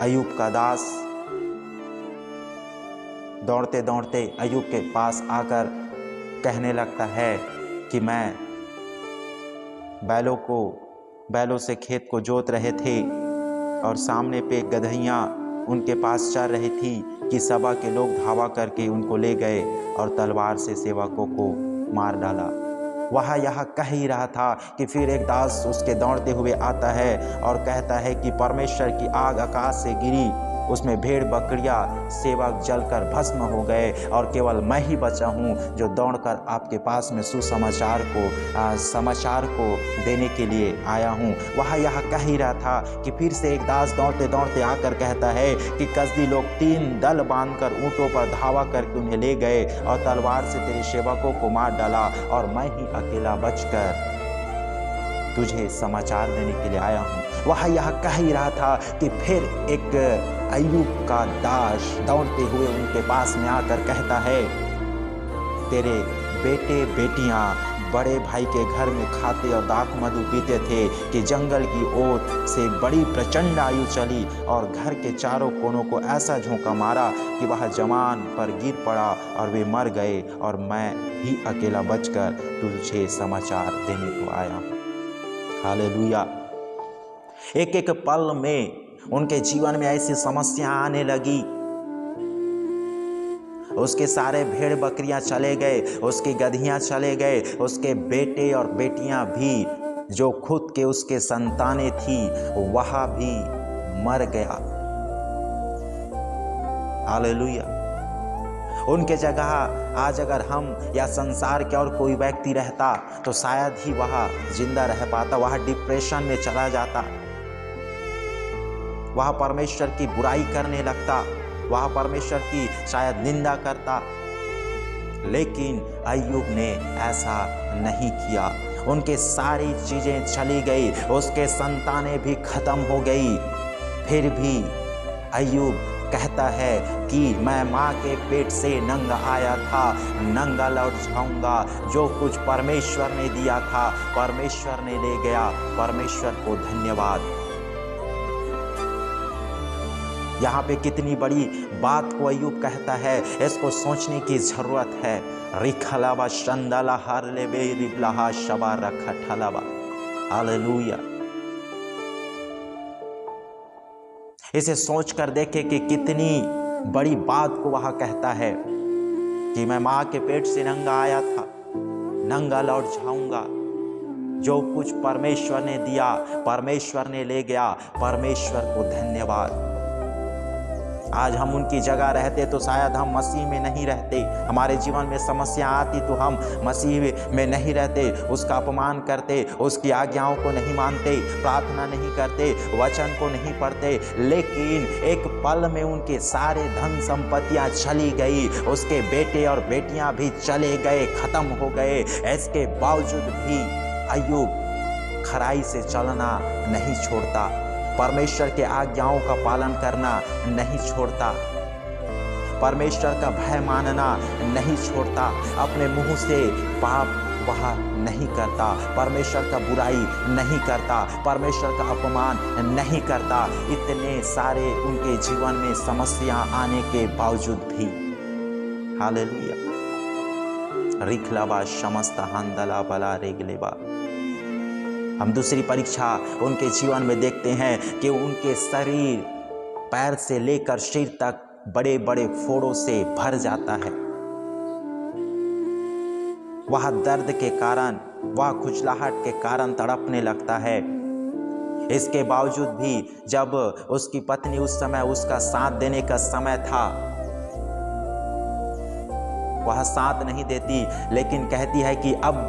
अय्यूब का दास दौड़ते दौड़ते अय्यूब के पास आकर कहने लगता है कि मैं बैलों से खेत को जोत रहे थे और सामने पे गदहियाँ उनके पास चल रही थी कि सभा के लोग धावा करके उनको ले गए और तलवार से सेवकों को मार डाला। वह यह कह ही रहा था कि फिर एक दास उसके दौड़ते हुए आता है और कहता है कि परमेश्वर की आग आकाश से गिरी, उसमें भेड़ बकरियां सेवक जलकर भस्म हो गए और केवल मैं ही बचा हूँ जो दौड़कर आपके पास में समाचार को देने के लिए आया हूँ। वह यह कह ही रहा था कि फिर से एक दास दौड़ते दौड़ते आकर कहता है कि कसदी लोग 3 दल बांधकर ऊँटों पर धावा करके उन्हें ले गए और तलवार से तेरे सेवकों को मार डाला और मैं ही अकेला बचकर तुझे समाचार देने के लिए आया हूँ। वह यह कह ही रहा था कि फिर एक अय्यूब का दास दौड़ते हुए उनके पास में आकर कहता है, तेरे बेटे बेटियां बड़े भाई के घर में खाते और दाख मधु पीते थे कि जंगल की ओर से बड़ी प्रचंड आयु चली और घर के चारों कोनों को ऐसा झोंका मारा कि वह जवान पर गिर पड़ा और वे मर गए और मैं ही अकेला बचकर तुझे समाचार देने को आया हूँ। हालेलुया। एक एक पल में उनके जीवन में ऐसी समस्या आने लगी। उसके सारे भेड़ बकरियां चले गए, उसकी गधियां चले गए, उसके बेटे और बेटियां भी जो खुद के उसके संतानें थी वह भी मर गया। हालेलुया। उनके जगह आज अगर हम या संसार के और कोई व्यक्ति रहता तो शायद ही वह जिंदा रह पाता, वह डिप्रेशन में चला जाता, वह परमेश्वर की बुराई करने लगता, वह परमेश्वर की शायद निंदा करता। लेकिन अय्यूब ने ऐसा नहीं किया। उनके सारी चीजें चली गई, उसके संतानें भी खत्म हो गई, फिर भी अय्यूब कहता है कि मैं माँ के पेट से नंगा आया था, नंगा लौट जाऊंगा। जो कुछ परमेश्वर ने दिया था परमेश्वर ने ले गया। परमेश्वर को धन्यवाद। यहाँ पे कितनी बड़ी बात को अय्यूब कहता है, इसको सोचने की जरूरत है। रिखलावा शंदला हर लेबे रिबलाहा शबा रखा ठलावा। हालेलुया। इसे सोचकर देखे कि कितनी बड़ी बात को वह कहता है कि मैं माँ के पेट से नंगा आया था, नंगा लौट जाऊंगा। जो कुछ परमेश्वर ने दिया परमेश्वर ने ले गया। परमेश्वर को धन्यवाद। आज हम उनकी जगह रहते तो शायद हम मसीह में नहीं रहते, हमारे जीवन में समस्या आती तो हम मसीह में नहीं रहते, उसका अपमान करते, उसकी आज्ञाओं को नहीं मानते, प्रार्थना नहीं करते, वचन को नहीं पढ़ते। लेकिन एक पल में उनके सारे धन संपत्तियां चली गई, उसके बेटे और बेटियां भी चले गए, खत्म हो गए। इसके बावजूद भी अय्यूब खराई से चलना नहीं छोड़ता, परमेश्वर के आज्ञाओं का पालन करना नहीं छोड़ता, परमेश्वर का भय मानना नहीं छोड़ता, अपने मुंह से पाप वह नहीं करता, परमेश्वर का बुराई नहीं करता, परमेश्वर का अपमान नहीं करता। इतने सारे उनके जीवन में समस्या आने के बावजूद भी। हालेलुया। रिखलाबा समस्त हंदला बला रेगलेबा। हम दूसरी परीक्षा उनके जीवन में देखते हैं कि उनके शरीर पैर से लेकर सिर तक बड़े बड़े फोड़ों से भर जाता है। वह दर्द के कारण, वह खुजलाहट के कारण तड़पने लगता है। इसके बावजूद भी जब उसकी पत्नी उस समय उसका साथ देने का समय था, वह साथ नहीं देती, लेकिन कहती है कि अब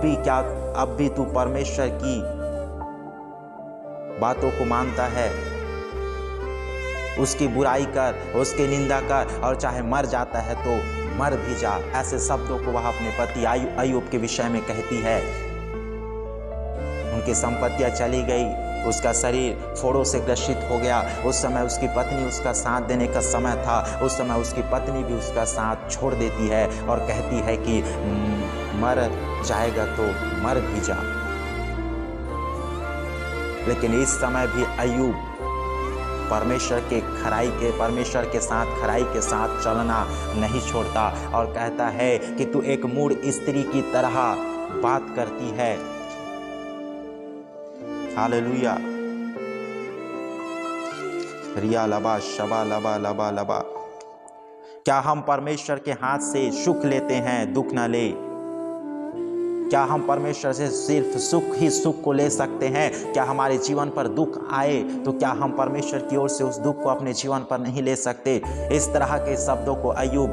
भी तू परमेश्वर की बातों को मानता है, उसकी बुराई कर, उसकी निंदा कर, और चाहे मर जाता है तो मर भी जा। ऐसे शब्दों को वह अपने पति अय्यूब के विषय में कहती है। उनकी संपत्तियां चली गई, उसका शरीर फोड़ों से ग्रसित हो गया। उस समय उसकी पत्नी उसका साथ देने का समय था, उस समय उसकी पत्नी भी उसका साथ छोड़ देती है और कहती है कि मर जाएगा तो मर भी जा। लेकिन इस समय भी अय्यूब परमेश्वर के साथ खराई के साथ चलना नहीं छोड़ता और कहता है कि तू एक मूढ़ स्त्री की तरह बात करती है। हालेलुया। रिया लबा शबा लबा लबा लबा। क्या हम परमेश्वर के हाथ से सुख लेते हैं, दुख न ले? क्या हम परमेश्वर से सिर्फ सुख को ले सकते हैं? क्या हमारे जीवन पर दुख आए तो क्या हम परमेश्वर की ओर से उस दुख को अपने जीवन पर नहीं ले सकते? इस तरह के शब्दों को अय्यूब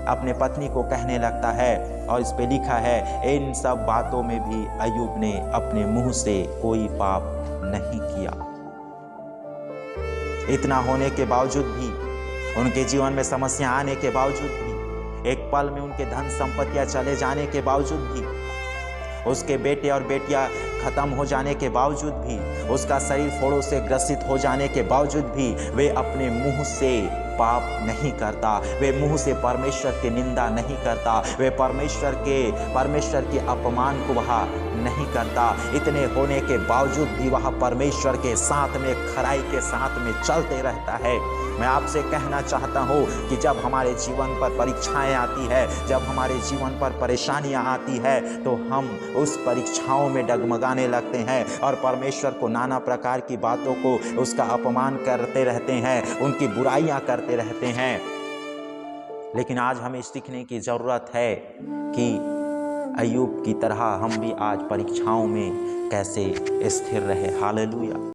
अपने पत्नी को कहने लगता है और इस पे लिखा है, इन सब बातों में भी अय्यूब ने अपने मुंह से कोई पाप नहीं किया। इतना होने के बावजूद भी, उनके जीवन में समस्या आने के बावजूद भी, एक पल में उनके धन संपत्तियां चले जाने के बावजूद भी, उसके बेटे और बेटियां खत्म हो जाने के बावजूद भी, उसका शरीर फोड़ों से ग्रसित हो जाने के बावजूद भी वे अपने मुंह से पाप नहीं करता, वे मुंह से परमेश्वर की निंदा नहीं करता, वे परमेश्वर के अपमान को वह नहीं करता। इतने होने के बावजूद भी वह परमेश्वर के साथ में खराई के साथ में चलते रहता है। मैं आपसे कहना चाहता हूँ कि जब हमारे जीवन पर परीक्षाएं आती है, जब हमारे जीवन पर परेशानियां आती है, तो हम उस परीक्षाओं में डगमगाने लगते हैं और परमेश्वर को नाना प्रकार की बातों को उसका अपमान करते रहते हैं, उनकी बुराइयां करते रहते हैं। लेकिन आज हमें सीखने की ज़रूरत है कि अय्यूब की तरह हम भी आज परीक्षाओं में कैसे स्थिर रहे। हालेलुया।